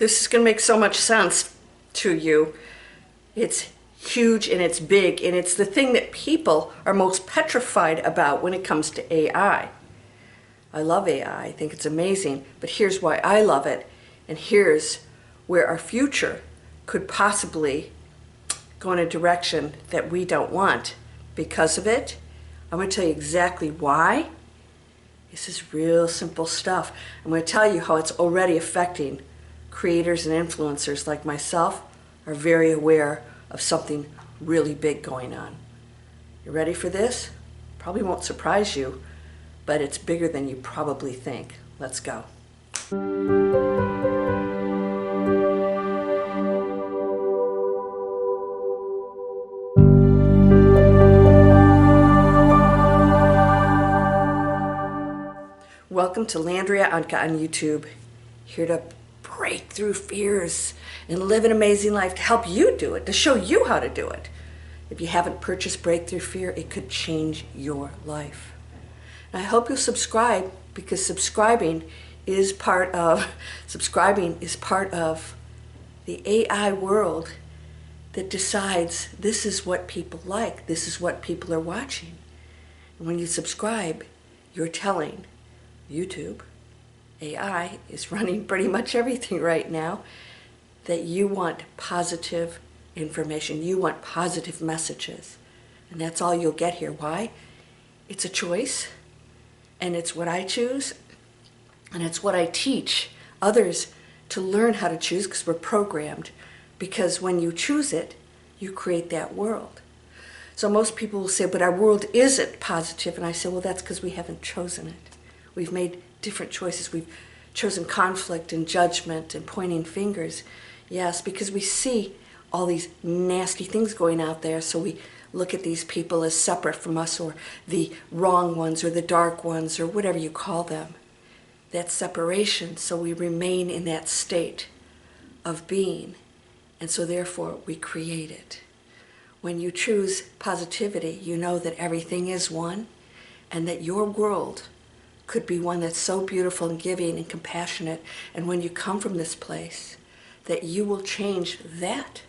This is going to make so much sense to you. It's huge and it's big, and it's the thing that people are most petrified about when it comes to AI. I love AI. I think it's amazing, but here's why I love it, and here's where our future could possibly go in a direction that we don't want because of it. I'm going to tell you exactly why. This is real simple stuff. I'm going to tell you how it's already affecting creators and influencers like myself are very aware of something really big going on. You ready for this? Probably won't surprise you, but it's bigger than you probably think. Let's go. Welcome to Landria, Onkka on YouTube. Here to break through fears and live an amazing life, to help you do it, to show you how to do it. If you haven't purchased Breakthrough Fear, it could change your life. And I hope you'll subscribe, because subscribing is part of the AI world that decides this is what people like, this is what people are watching. And when you subscribe, you're telling YouTube, AI is running pretty much everything right now, that you want positive information, you want positive messages. And that's all you'll get here. Why? It's a choice, and it's what I choose, and it's what I teach others to learn how to choose, because we're programmed. Because when you choose it, you create that world. So most people will say, but our world isn't positive. And I say, well, that's because we haven't chosen it. We've made different choices. We've chosen conflict and judgment and pointing fingers. Yes, because we see all these nasty things going out there, so we look at these people as separate from us, or the wrong ones, or the dark ones, or whatever you call them. That's separation, so we remain in that state of being, and so therefore we create it. When you choose positivity, you know that everything is one, and that your world could be one that's so beautiful and giving and compassionate, and when you come from this place, that you will change that.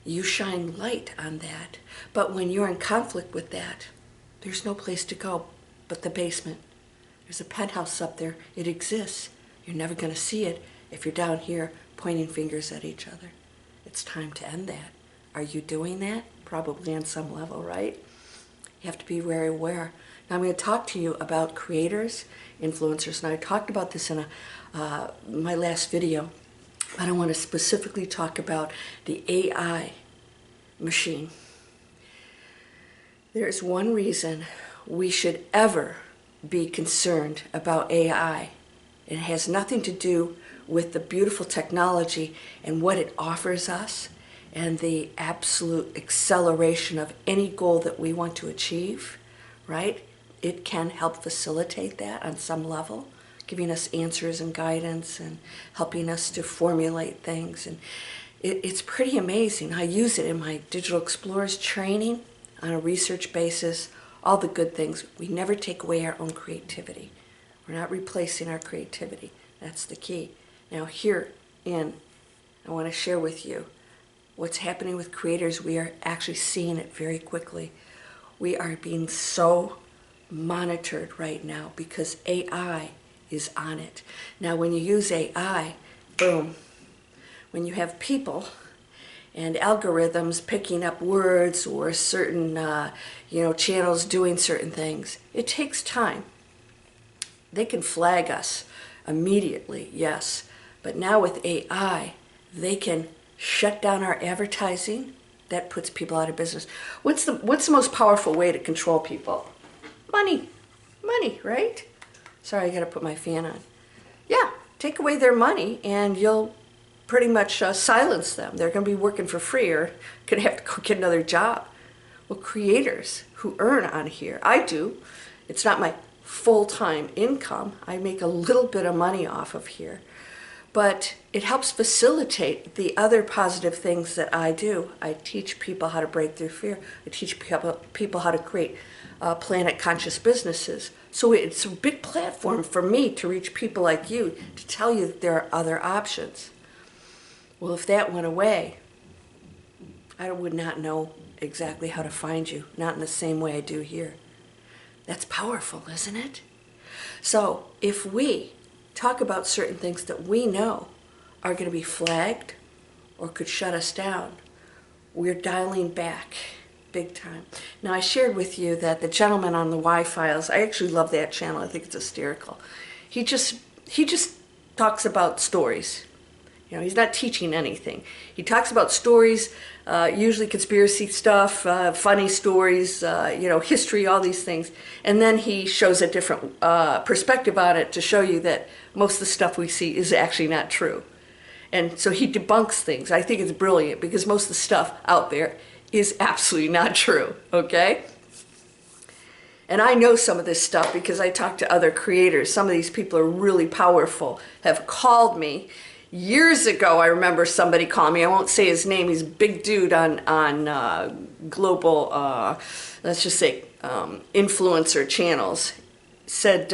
You shine light on that. But when you're in conflict with that, there's no place to go but the basement. There's a penthouse up there. It exists. You're never going to see it if you're down here pointing fingers at each other. It's time to end that. Are you doing that? Probably on some level, right? You have to be very aware. Now I'm going to talk to you about creators, influencers, and I talked about this in my last video, but I want to specifically talk about the AI machine. There's one reason we should ever be concerned about AI. It has nothing to do with the beautiful technology and what it offers us and the absolute acceleration of any goal that we want to achieve, right? It can help facilitate that on some level, giving us answers and guidance and helping us to formulate things. And it's pretty amazing. I use it in my Digital Explorers training on a research basis, all the good things. We never take away our own creativity. We're not replacing our creativity. That's the key. Now herein, I want to share with you what's happening with creators. We are actually seeing it very quickly. We are being so monitored right now because AI is on it. Now when you use AI, boom, when you have people and algorithms picking up words or certain channels doing certain things, it takes time. They can flag us immediately, yes, but now with AI, they can shut down our advertising. That puts people out of business. What's the most powerful way to control people? Money, right? Sorry, I gotta put my fan on. Yeah, take away their money and you'll pretty much silence them. They're gonna be working for free or gonna have to go get another job. Well, creators who earn on here, I do. It's not my full-time income. I make a little bit of money off of here, but it helps facilitate the other positive things that I do. I teach people how to break through fear. I teach people how to create planet conscious businesses. So it's a big platform for me to reach people like you, to tell you that there are other options. Well, if that went away, I would not know exactly how to find you, not in the same way I do here. That's powerful, isn't it? So if we talk about certain things that we know are going to be flagged or could shut us down, we're dialing back big time. Now, I shared with you that the gentleman on the Y-Files, I actually love that channel. I think it's hysterical. He just talks about stories. You know, he's not teaching anything. He talks about stories, usually conspiracy stuff, funny stories, you know, history, all these things. And then he shows a different perspective on it to show you that most of the stuff we see is actually not true. And so he debunks things. I think it's brilliant because most of the stuff out there is absolutely not true, okay? And I know some of this stuff because I talk to other creators. Some of these people are really powerful, have called me. Years ago, I remember somebody calling me. I won't say his name. He's a big dude on global, let's just say, influencer channels. Said,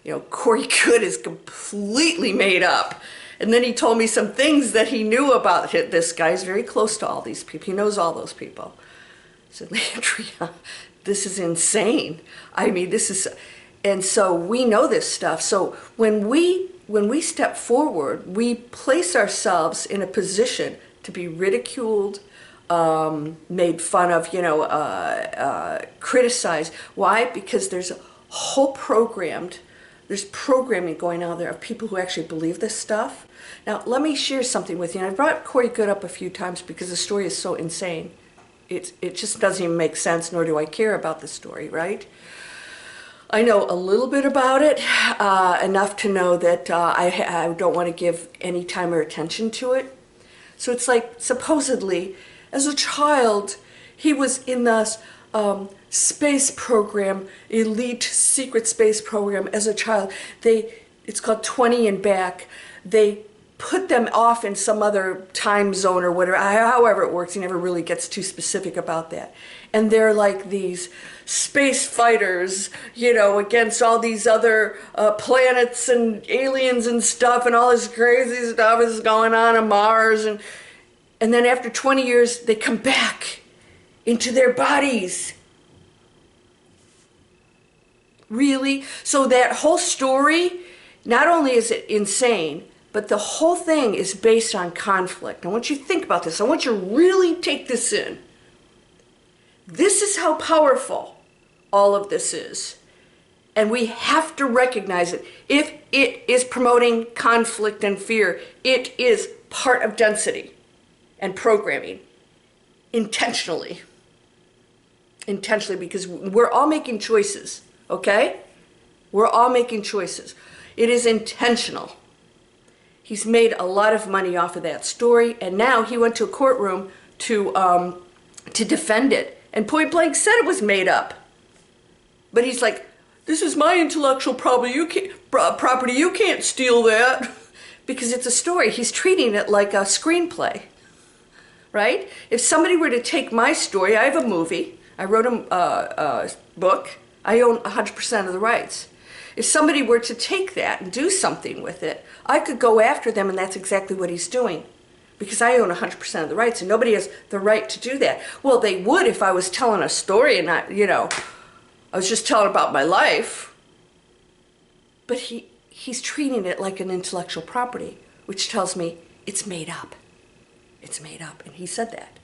you know, Corey Good is completely made up. And then he told me some things that he knew about it. This guy's very close to all these people. He knows all those people. I said, Landria, this is insane. I mean, this is, and so we know this stuff. So when we step forward, we place ourselves in a position to be ridiculed, made fun of, you know, criticized. Why? Because there's a whole there's programming going on there of people who actually believe this stuff. Now, let me share something with you. And I brought Corey Good up a few times because the story is so insane. It just doesn't even make sense, nor do I care about the story, right? I know a little bit about it, enough to know that I don't want to give any time or attention to it. So it's like, supposedly, as a child, he was in this space program, elite secret space program as a child. It's called 20 and Back. They put them off in some other time zone or whatever, however it works. He never really gets too specific about that. And they're like these space fighters, you know, against all these other planets and aliens and stuff, and all this crazy stuff is going on Mars. And then after 20 years, they come back into their bodies. Really? So that whole story, not only is it insane, but the whole thing is based on conflict. I want you to think about this. I want you to really take this in. This is how powerful all of this is. And we have to recognize it. If it is promoting conflict and fear, it is part of density and programming intentionally. Intentionally, because we're all making choices, okay? We're all making choices. It is intentional. He's made a lot of money off of that story, and now he went to a courtroom to defend it, and point blank said it was made up. But he's like, this is my intellectual property. You can't steal that, because it's a story. He's treating it like a screenplay, right? If somebody were to take my story, I have a movie. I wrote a book. I own 100% of the rights. If somebody were to take that and do something with it, I could go after them, and that's exactly what he's doing. Because I own 100% of the rights, and nobody has the right to do that. Well, they would if I was telling a story and not, you know, I was just telling about my life. But he's treating it like an intellectual property, which tells me it's made up. It's made up, and he said that.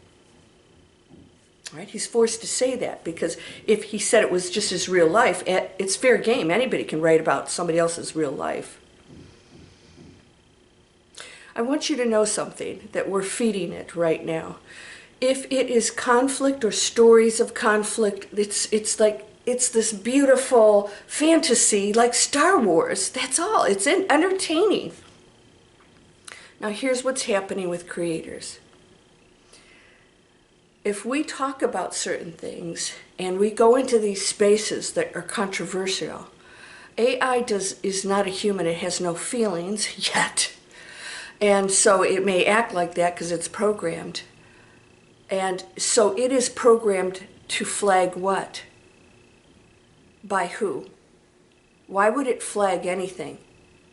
Right? He's forced to say that because if he said it was just his real life, it's fair game. Anybody can write about somebody else's real life. I want you to know something, that we're feeding it right now. If it is conflict or stories of conflict, it's like, it's this beautiful fantasy like Star Wars. That's all. It's entertaining. Now here's what's happening with creators. If we talk about certain things and we go into these spaces that are controversial, AI is not a human. It has no feelings yet. And so it may act like that because it's programmed. And so it is programmed to flag what? By who? Why would it flag anything?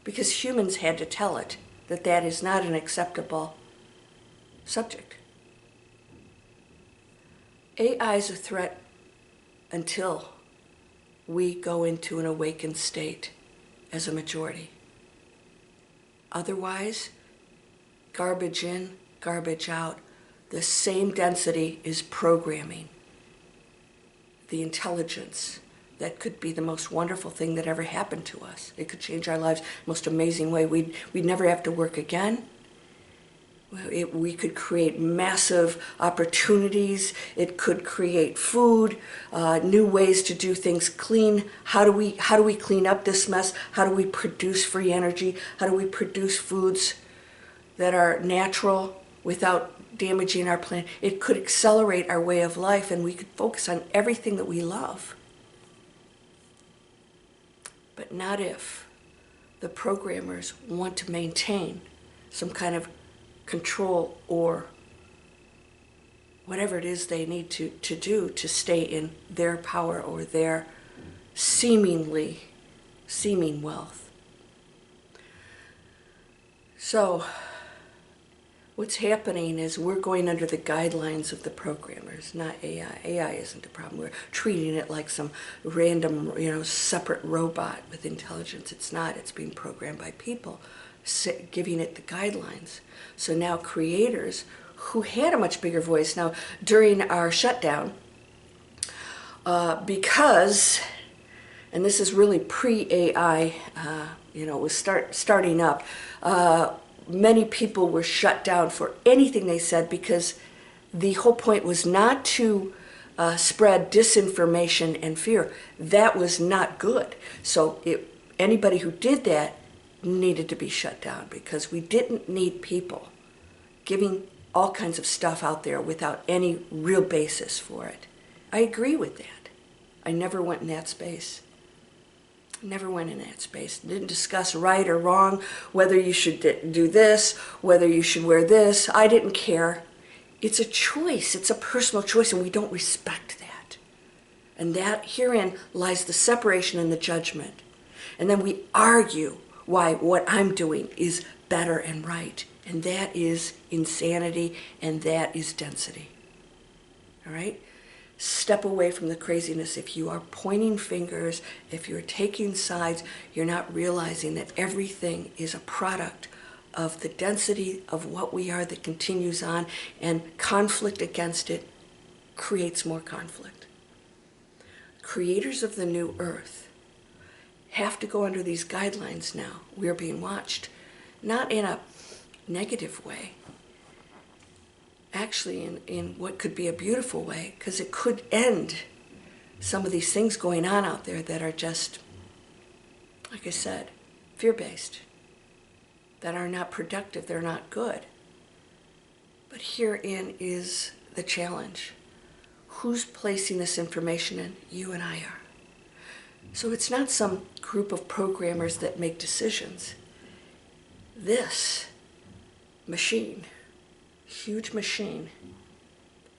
Because humans had to tell it that that is not an acceptable subject. AI is a threat until we go into an awakened state as a majority. Otherwise, garbage in, garbage out. The same density is programming. The intelligence that could be the most wonderful thing that ever happened to us. It could change our lives in the most amazing way. We'd never have to work again. We could create massive opportunities. It could create food, new ways to do things clean. How do we clean up this mess? How do we produce free energy? How do we produce foods that are natural without damaging our planet? It could accelerate our way of life, and we could focus on everything that we love. But not if the programmers want to maintain some kind of control or whatever it is they need to do to stay in their power or their seeming wealth. So what's happening is we're going under the guidelines of the programmers, not AI. AI isn't a problem. We're treating it like some random, separate robot with intelligence. It's not. It's being programmed by people, giving it the guidelines. So now creators who had a much bigger voice now during our shutdown, because, and this is really pre-AI, it was starting up, many people were shut down for anything they said, because the whole point was not to spread disinformation and fear. That was not good. So anybody who did that needed to be shut down, because we didn't need people giving all kinds of stuff out there without any real basis for it. I agree with that. I never went in that space. Never went in that space. Didn't discuss right or wrong, whether you should do this, whether you should wear this. I didn't care. It's a choice. It's a personal choice, and we don't respect that. And that herein lies the separation and the judgment. And then we argue why what I'm doing is better and right. And that is insanity, and that is density. All right? Step away from the craziness. If you are pointing fingers, if you're taking sides, you're not realizing that everything is a product of the density of what we are that continues on, and conflict against it creates more conflict. Creators of the new earth have to go under these guidelines now. We're being watched, not in a negative way, actually in what could be a beautiful way, because it could end some of these things going on out there that are just, like I said, fear-based, that are not productive, they're not good. But herein is the challenge. Who's placing this information in? You and I are. So it's not some group of programmers that make decisions. This machine, huge machine,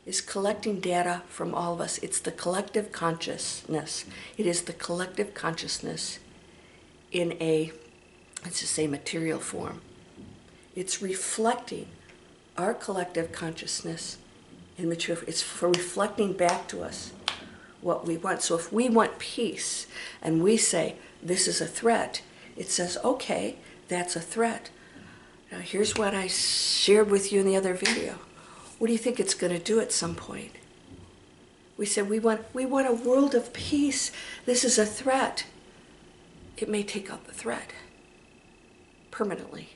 is collecting data from all of us. It's the collective consciousness. It is the collective consciousness in a, let's just say, material form. It's reflecting our collective consciousness in material form. It's for reflecting back to us what we want. So if we want peace and we say, this is a threat, it says, okay, that's a threat. Now here's what I shared with you in the other video. What do you think it's going to do at some point? We said we want a world of peace. This is a threat. It may take out the threat permanently.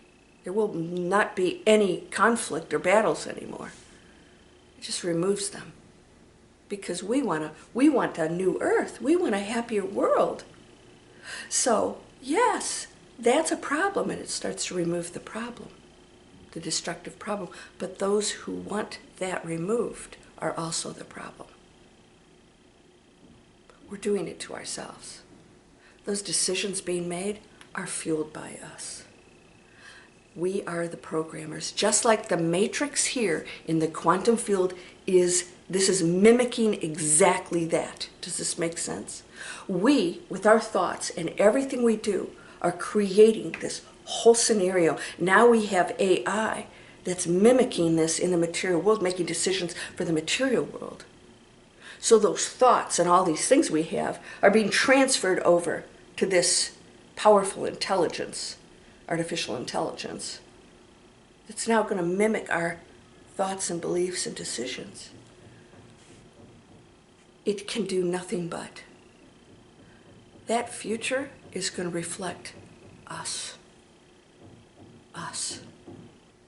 There will not be any conflict or battles anymore. It just removes them. Because we want a new earth. We want a happier world. So, yes, that's a problem, and it starts to remove the problem, the destructive problem. But those who want that removed are also the problem. We're doing it to ourselves. Those decisions being made are fueled by us. We are the programmers. Just like the matrix here in the quantum field this is mimicking exactly that. Does this make sense? We, with our thoughts and everything we do, are creating this whole scenario. Now we have AI that's mimicking this in the material world, making decisions for the material world. So those thoughts and all these things we have are being transferred over to this powerful intelligence, artificial intelligence, that's now going to mimic our thoughts and beliefs and decisions. It can do nothing but. That future is going to reflect us. Us.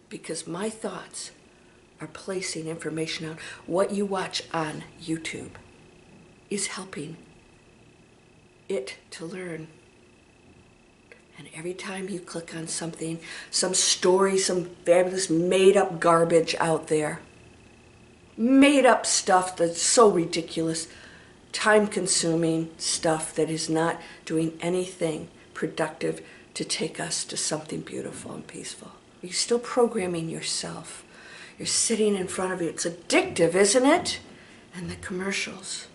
Because my thoughts are placing information out. What you watch on YouTube is helping it to learn. And every time you click on something, some story, some fabulous made-up garbage out there, made-up stuff that's so ridiculous, time-consuming stuff that is not doing anything productive to take us to something beautiful and peaceful. You're still programming yourself. You're sitting in front of you. It's addictive, isn't it? And the commercials.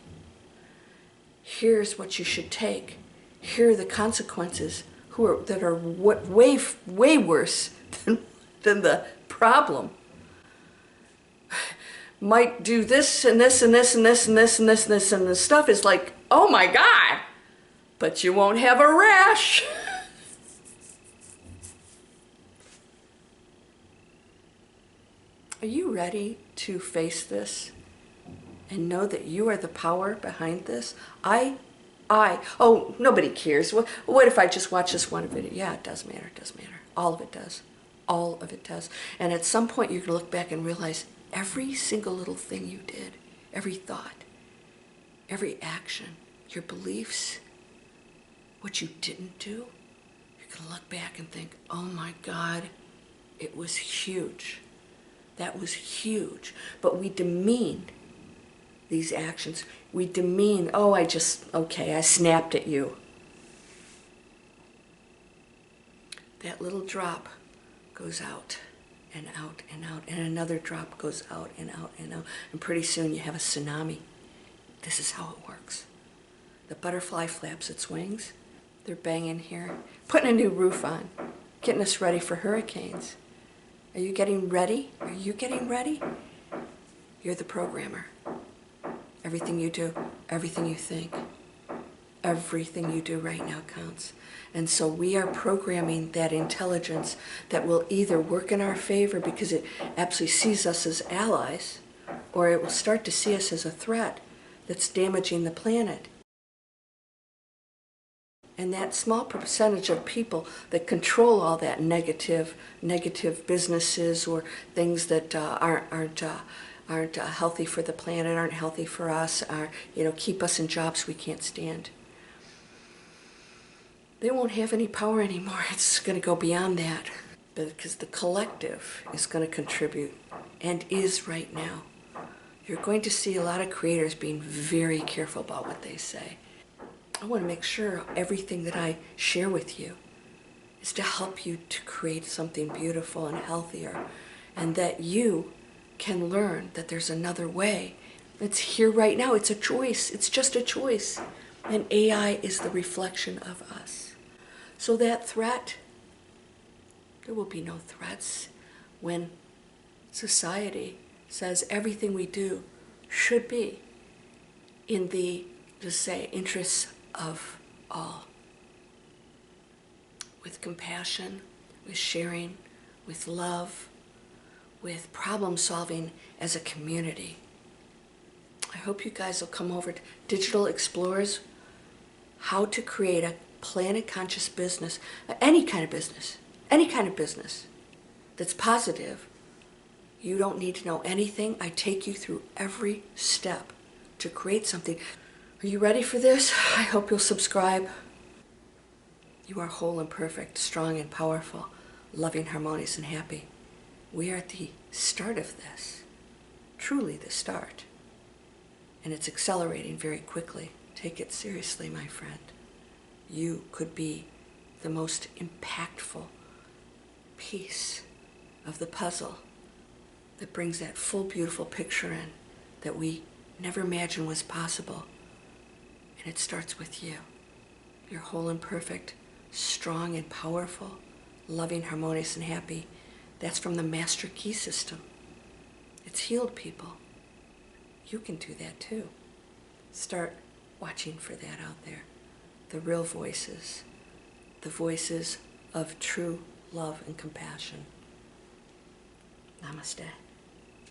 Here's what you should take. Here are the consequences that are way worse than the problem. Might do this and this and this and this and this and this and this, and the stuff is like, oh my God, but you won't have a rash. Are you ready to face this and know that you are the power behind this? Oh, nobody cares. What if I just watch this one video? Yeah, it does matter, it does matter. All of it does. All of it does. And at some point you're going to look back and realize every single little thing you did, every thought, every action, your beliefs, what you didn't do, you're going to look back and think, oh my God, it was huge. That was huge. But we demean these actions. We demean, oh, I snapped at you. That little drop goes out and out and out, and another drop goes out and out and out, and pretty soon you have a tsunami. This is how it works. The butterfly flaps its wings. They're banging here, putting a new roof on, getting us ready for hurricanes. Are you getting ready? Are you getting ready? You're the programmer. Everything you do, everything you think, everything you do right now counts. And so we are programming that intelligence that will either work in our favor because it absolutely sees us as allies, or it will start to see us as a threat that's damaging the planet. And that small percentage of people that control all that negative businesses or things that aren't healthy for the planet, aren't healthy for us, keep us in jobs we can't stand. They won't have any power anymore. It's going to go beyond that. Because the collective is going to contribute, and is right now. You're going to see a lot of creators being very careful about what they say. I want to make sure everything that I share with you is to help you to create something beautiful and healthier, and that you can learn that there's another way. It's here right now. It's a choice. It's just a choice. And AI is the reflection of us. So that threat, there will be no threats when society says everything we do should be in the, just say, interests of all. With compassion, with sharing, with love, with problem solving as a community. I hope you guys will come over to Digital Explorers, how to create a planet conscious business, any kind of business that's positive. You don't need to know anything. I take you through every step to create something. Are you ready for this? I hope you'll subscribe. You are whole and perfect, strong and powerful, loving, harmonious, and happy. We are at the start of this, truly the start. And it's accelerating very quickly. Take it seriously, my friend. You could be the most impactful piece of the puzzle that brings that full, beautiful picture in that we never imagined was possible. And it starts with you. You're whole and perfect, strong and powerful, loving, harmonious, and happy. That's from the Master Key system. It's healed people. You can do that too. Start watching for that out there. The real voices. The voices of true love and compassion. Namaste.